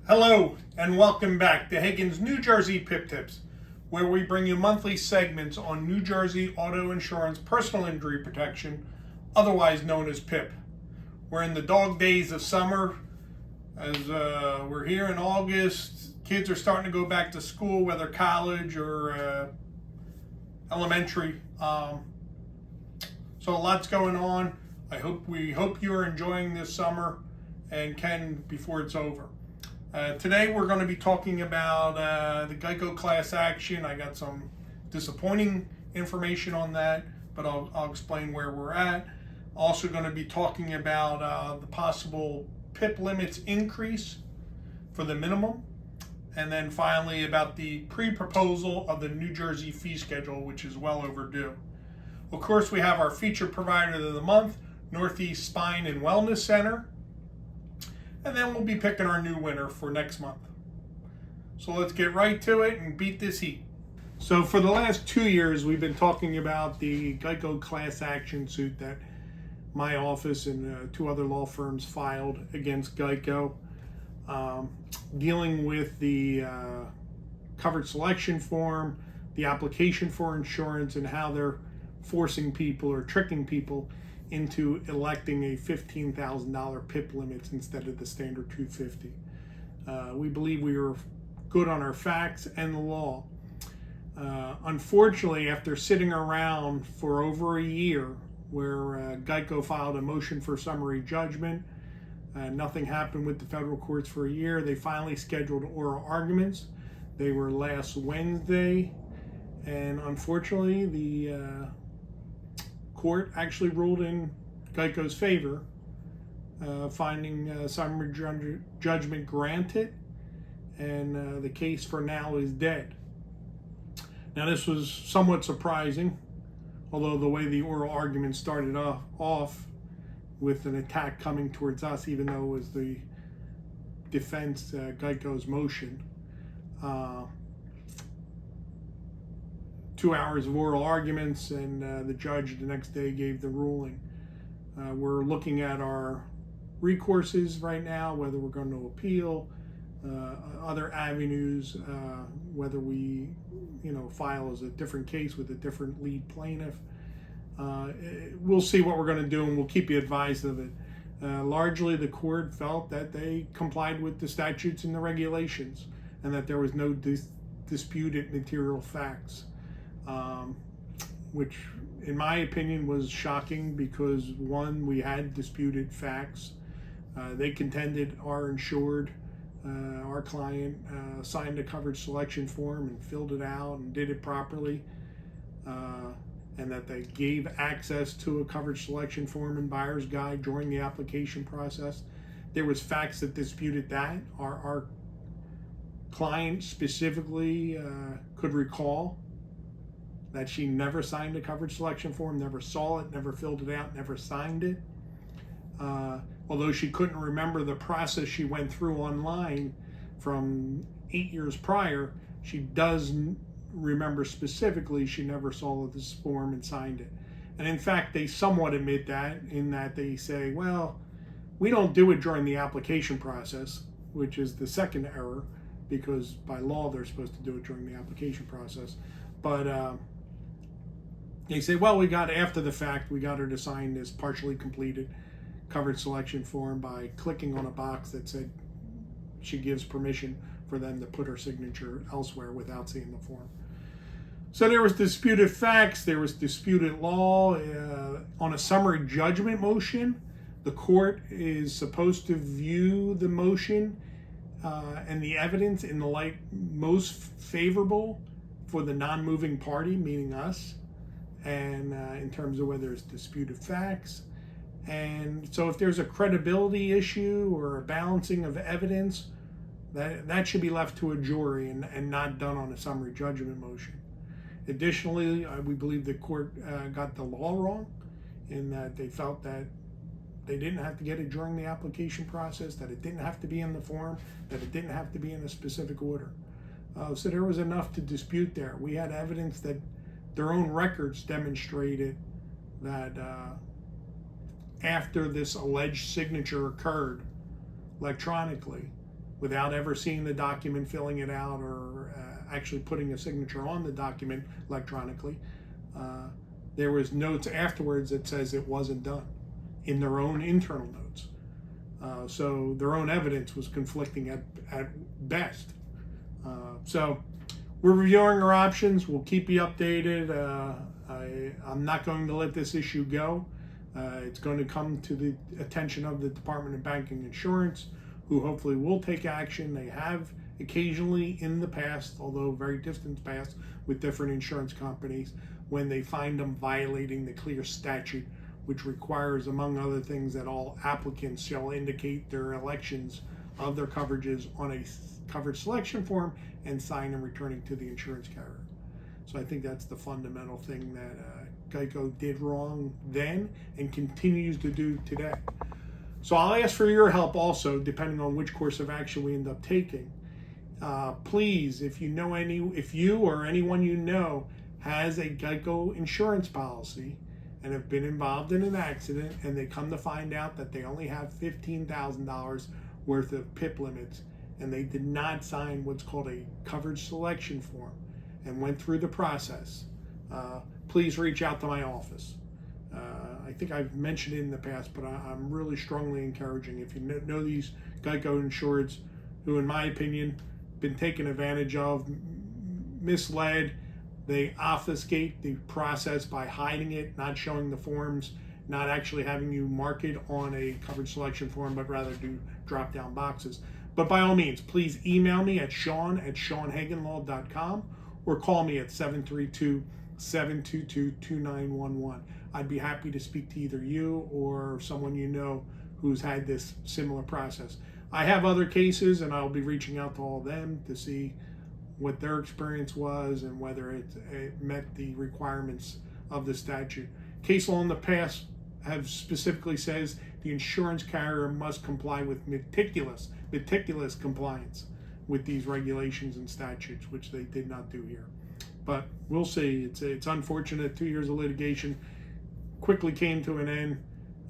Hello and welcome back to Hagan's New Jersey PIP Tips, where we bring you monthly segments on New Jersey auto insurance personal injury protection, otherwise known as PIP. We're in the dog days of summer, as we're here in August. Kids are starting to go back to school, whether college or elementary. So a lot's going on. We hope you are enjoying this summer and can before it's over. Today we're going to be talking about the GEICO Class Action. I got some disappointing information on that, but I'll explain where we're at. Also going to be talking about the possible PIP limits increase for the minimum. And then finally about the pre-proposal of the New Jersey fee schedule, which is well overdue. Of course, we have our featured provider of the month, Northeast Spine and Wellness Center. And then we'll be picking our new winner for next month. So let's get right to it and beat this heat. So for the last 2 years, we've been talking about the GEICO Class Action suit that my office and 2 other law firms filed against GEICO, dealing with the covered selection form, the application for insurance, and how they're forcing people or tricking people into electing a $15,000 PIP limits instead of the standard $250,000. We believe we were good on our facts and the law. Unfortunately, after sitting around for over a year, where GEICO filed a motion for summary judgment, nothing happened with the federal courts for a year. They finally scheduled oral arguments. They were last Wednesday, and unfortunately, the court actually ruled in GEICO's favor, finding summary judgment granted, and the case for now is dead. Now, this was somewhat surprising, although the way the oral argument started off with an attack coming towards us, even though it was the defense, GEICO's motion. 2 hours of oral arguments, and the judge the next day gave the ruling. We're looking at our recourses right now, whether we're going to appeal, other avenues, whether we, file as a different case with a different lead plaintiff. We'll see what we're going to do, and we'll keep you advised of it. Largely, the court felt that they complied with the statutes and the regulations, and that there was no disputed material facts. Which in my opinion was shocking because, one, we had disputed facts. They contended our insured, our client, signed a covered selection form and filled it out and did it properly, and that they gave access to a covered selection form and buyer's guide during the application process. There was facts that disputed that. Our client specifically could recall that she never signed a coverage selection form, never saw it, never filled it out, never signed it. Although she couldn't remember the process she went through online from 8 years prior, she does remember specifically she never saw this form and signed it. And in fact, they somewhat admit that, in that they say, well, we don't do it during the application process, which is the second error, because by law they're supposed to do it during the application process. But they say, well, we got after the fact, we got her to sign this partially completed covered selection form by clicking on a box that said she gives permission for them to put her signature elsewhere without seeing the form. So there was disputed facts, there was disputed law. On a summary judgment motion, the court is supposed to view the motion and the evidence in the light most favorable for the non-moving party, meaning us, and in terms of whether it's disputed facts. And so if there's a credibility issue or a balancing of evidence, that should be left to a jury and not done on a summary judgment motion. Additionally, we believe the court got the law wrong, in that they felt that they didn't have to get it during the application process, that it didn't have to be in the form, that it didn't have to be in a specific order. So there was enough to dispute there. We had evidence that their own records demonstrated that after this alleged signature occurred electronically, without ever seeing the document, filling it out, or actually putting a signature on the document electronically. There was notes afterwards that says it wasn't done in their own internal notes. So their own evidence was conflicting at best. So we're reviewing our options. We'll keep you updated. I'm not going to let this issue go. It's going to come to the attention of the Department of Banking Insurance, who hopefully will take action. They have occasionally in the past, although very distant past, with different insurance companies, when they find them violating the clear statute, which requires, among other things, that all applicants shall indicate their elections of their coverages on a coverage selection form and sign and returning to the insurance carrier. So I think that's the fundamental thing that GEICO did wrong then and continues to do today. So I'll ask for your help also, depending on which course of action we end up taking. Please, if you or anyone you know has a GEICO insurance policy and have been involved in an accident, and they come to find out that they only have $15,000 worth of PIP limits, and they did not sign what's called a coverage selection form and went through the process, please reach out to my office. I think I've mentioned it in the past, but I'm really strongly encouraging, if you know these GEICO insureds who, in my opinion, been taken advantage of, misled, they obfuscate the process by hiding it, not showing the forms, not actually having you mark it on a coverage selection form, but rather do drop-down boxes. But by all means, please email me at sean@seanhaganlaw.com or call me at 732-722-2911. I'd be happy to speak to either you or someone you know who's had this similar process. I have other cases, and I'll be reaching out to all of them to see what their experience was and whether it met the requirements of the statute. Case law in the past have specifically says the insurance carrier must comply with meticulous compliance with these regulations and statutes, which they did not do here. But we'll see. It's unfortunate. 2 years of litigation quickly came to an end,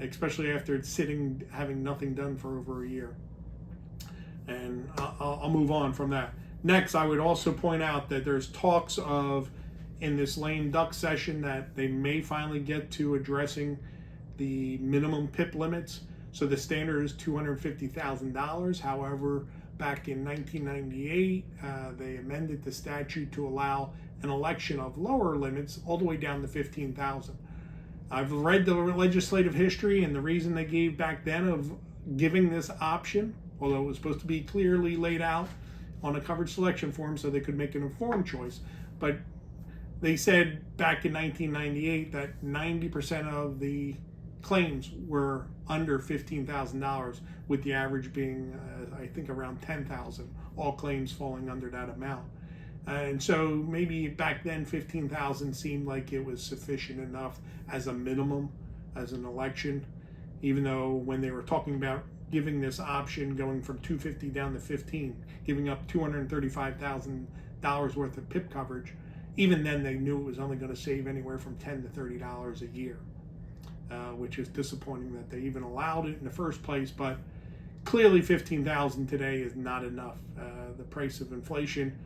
especially after it's sitting, having nothing done for over a year. And I'll move on from that. Next, I would also point out that there's talks of, in this lame duck session, that they may finally get to addressing the minimum PIP limits. So the standard is $250,000. However, back in 1998, they amended the statute to allow an election of lower limits all the way down to $15,000. I've read the legislative history, and the reason they gave back then of giving this option, although it was supposed to be clearly laid out on a coverage selection form so they could make an informed choice, but they said back in 1998 that 90% of the claims were under $15,000, with the average being, I think, around $10,000, all claims falling under that amount. And so maybe back then $15,000 seemed like it was sufficient enough as a minimum, as an election, even though when they were talking about giving this option, going from $250 down to $15, giving up $235,000 worth of PIP coverage, even then they knew it was only going to save anywhere from $10 to $30 a year, which is disappointing that they even allowed it in the first place. But clearly $15,000 today is not enough. The price of inflation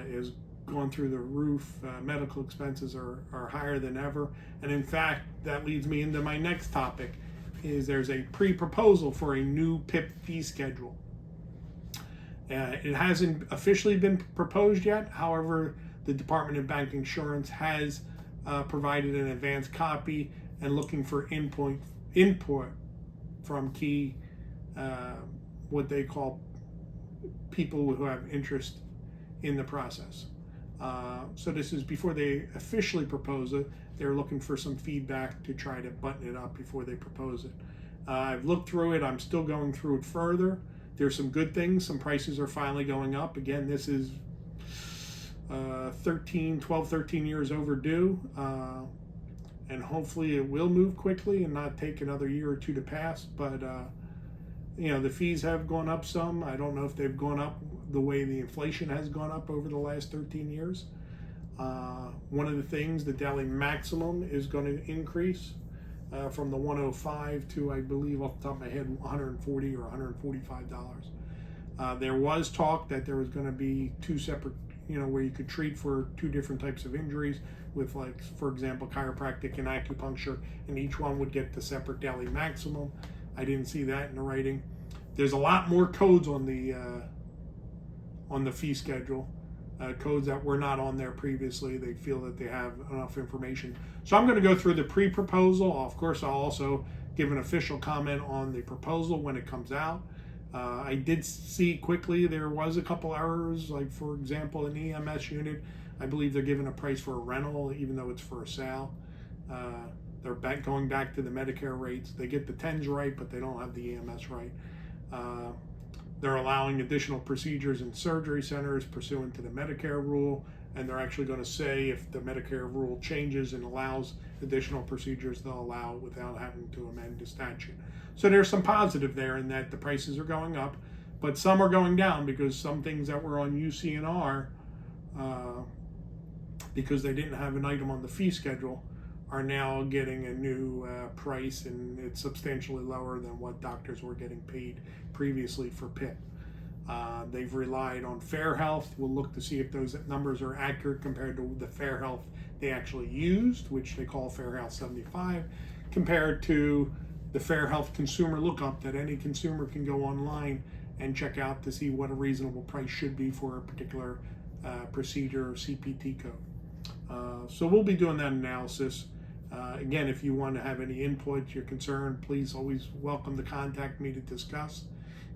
is going through the roof. Medical expenses are higher than ever. And in fact, that leads me into my next topic, is there's a pre-proposal for a new PIP fee schedule. It hasn't officially been proposed yet. However, the Department of Bank Insurance has provided an advance copy and looking for input from key, what they call people who have interest in the process. So this is before they officially propose it. They're looking for some feedback to try to button it up before they propose it. I've looked through it. I'm still going through it further. There's some good things. Some prices are finally going up. Again, this is 12, 13 years overdue. And hopefully it will move quickly and not take another year or two to pass. But, the fees have gone up some. I don't know if they've gone up the way the inflation has gone up over the last 13 years. One of the things, the daily maximum is going to increase from the $105 to, I believe off the top of my head, $140 or $145. There was talk that there was going to be two separate, where you could treat for two different types of injuries with, like, for example, chiropractic and acupuncture, and each one would get the separate daily maximum. I didn't see that in the writing. There's a lot more codes on the fee schedule, codes that were not on there previously. They feel that they have enough information. So I'm going to go through the pre-proposal. Of course, I'll also give an official comment on the proposal when it comes out. I did see quickly there was a couple errors, like, for example, an EMS unit. I believe they're giving a price for a rental even though it's for a sale. They're going back to the Medicare rates. They get the 10s right, but they don't have the EMS right. They're allowing additional procedures in surgery centers pursuant to the Medicare rule, and they're actually going to say if the Medicare rule changes and allows additional procedures, they'll allow it without having to amend the statute. So there's some positive there in that the prices are going up, but some are going down because some things that were on UCNR, because they didn't have an item on the fee schedule, are now getting a new price, and it's substantially lower than what doctors were getting paid previously for PIP. They've relied on Fair Health. We'll look to see if those numbers are accurate compared to the Fair Health they actually used, which they call Fair Health 75, compared to the Fair Health consumer lookup that any consumer can go online and check out to see what a reasonable price should be for a particular procedure or CPT code. So we'll be doing that analysis. Again, if you want to have any input, you're concerned, please always welcome to contact me to discuss.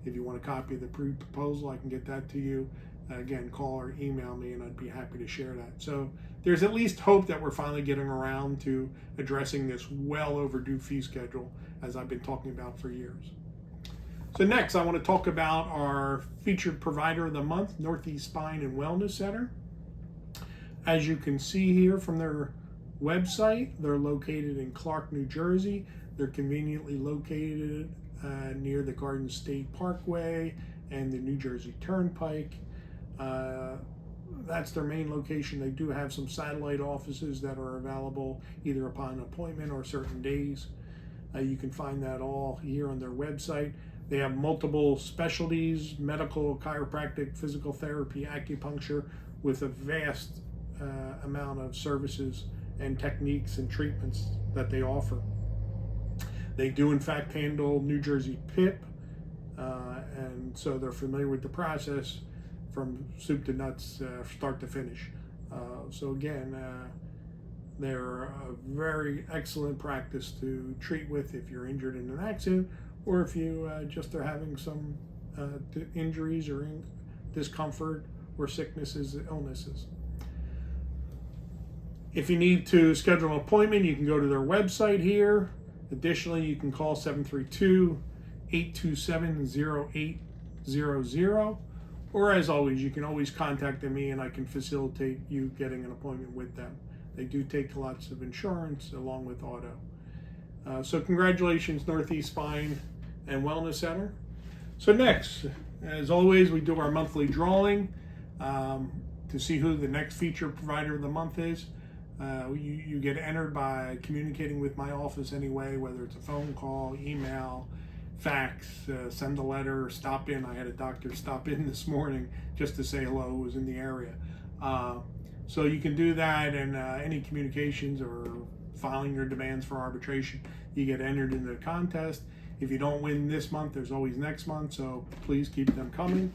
If you want a copy of the pre-proposal, I can get that to you. Again, call or email me and I'd be happy to share that. So there's at least hope that we're finally getting around to addressing this well overdue fee schedule, as I've been talking about for years. So next, I want to talk about our featured provider of the month, Northeast Spine and Wellness Center. As you can see here from their website, they're located in Clark, New Jersey. They're conveniently located near the Garden State Parkway and the New Jersey Turnpike. That's their main location. They do have some satellite offices that are available either upon appointment or certain days. You can find that all here on their website. They have multiple specialties: medical, chiropractic, physical therapy, acupuncture, with a vast amount of services and techniques and treatments that they offer. They do in fact handle New Jersey PIP, and so they're familiar with the process from soup to nuts, start to finish. So again, they're a very excellent practice to treat with if you're injured in an accident, or if you just are having some injuries or discomfort or sicknesses, illnesses. If you need to schedule an appointment, you can go to their website here. Additionally, you can call 732-827-0800, or as always, you can always contact me and I can facilitate you getting an appointment with them. They do take lots of insurance along with auto. So congratulations, Northeast Spine and Wellness Center. So next, as always, we do our monthly drawing to see who the next featured provider of the month is. You get entered by communicating with my office anyway, whether it's a phone call, email, fax, send a letter, stop in. I had a doctor stop in this morning just to say hello, who was in the area. So you can do that, and any communications or filing your demands for arbitration, you get entered into the contest. If you don't win this month, there's always next month, so please keep them coming.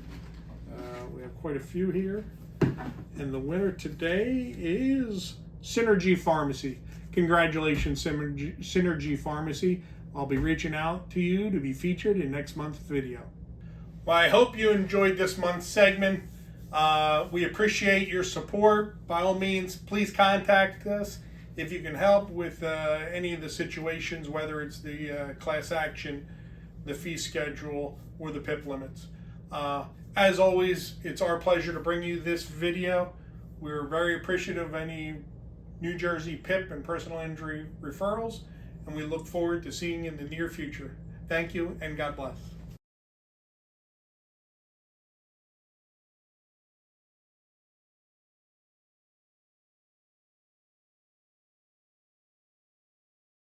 We have quite a few here. And the winner today is Synergy Pharmacy. Congratulations, Synergy Pharmacy. I'll be reaching out to you to be featured in next month's video. Well, I hope you enjoyed this month's segment. We appreciate your support. By all means, please contact us if you can help with any of the situations, whether it's the class action, the fee schedule, or the PIP limits. As always, it's our pleasure to bring you this video. We're very appreciative of any New Jersey PIP and personal injury referrals, and we look forward to seeing you in the near future. Thank you, and God bless.